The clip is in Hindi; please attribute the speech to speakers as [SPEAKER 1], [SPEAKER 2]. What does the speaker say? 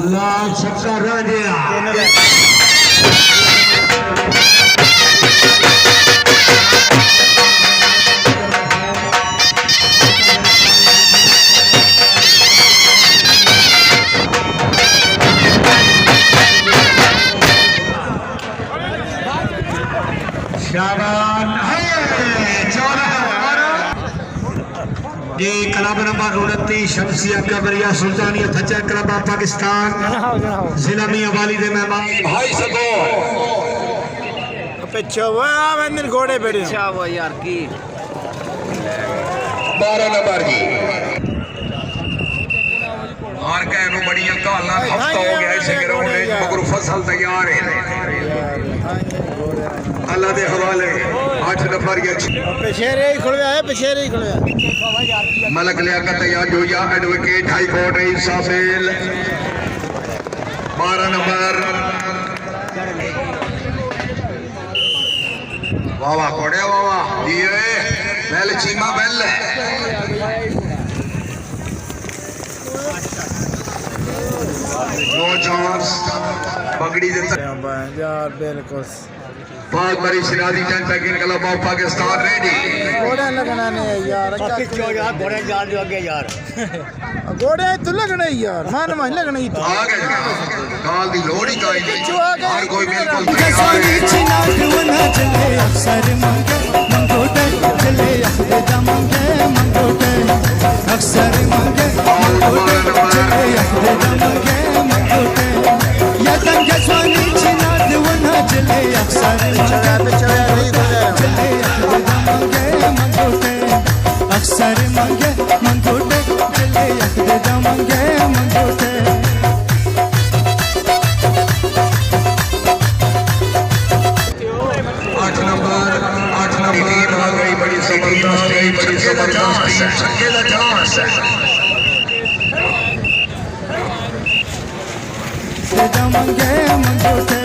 [SPEAKER 1] लाल छक्का रह गया। शाबाश ये क्लब नंबर 29 शमसिया कबरिया सुल्तानिया थचा क्लब ऑफ पाकिस्तान जिला मियां वाली दे मेहमान भाई सको
[SPEAKER 2] पीछे वो आवेंदर घोड़े बैठे
[SPEAKER 3] अच्छा वो यार की
[SPEAKER 1] 12 नंबर की
[SPEAKER 4] और कहनो बढ़िया काला हफ्ता हो गया इस ग्राउंड में मगर फसल तैयार है
[SPEAKER 1] अल्लाह दे हवाले 8 नंबर के
[SPEAKER 2] पेशेरे ही खुलवा है पेशेरे ही खुलवा
[SPEAKER 1] मलक लियाकत तैयार Zoya advocate high court rice साफेल 12 number
[SPEAKER 4] वाह वाह कोड़े वाह वाह दिए पहले चीमा बेल
[SPEAKER 1] नो चांस पगड़ी देता
[SPEAKER 2] यार बिल्कुल
[SPEAKER 1] बहुत बड़ी सिरादी जनता की क्लब ऑफ पाकिस्तान रेडी
[SPEAKER 2] घोड़े लगना नहीं यार
[SPEAKER 3] घोड़े यार जो आगे यार
[SPEAKER 2] घोड़े तो लगना ही यार मान मान लगना ही तो
[SPEAKER 1] आ गए काल दी लोड़ी का ही हर कोई बिल्कुल
[SPEAKER 5] अक्सर मांगे मंगोटे चले यखदा मांगे मंगोटे
[SPEAKER 1] 8 नंबर आ गई बड़ी जबरदस्त छक्के का चांस
[SPEAKER 5] यखदा मांगे मंगोटे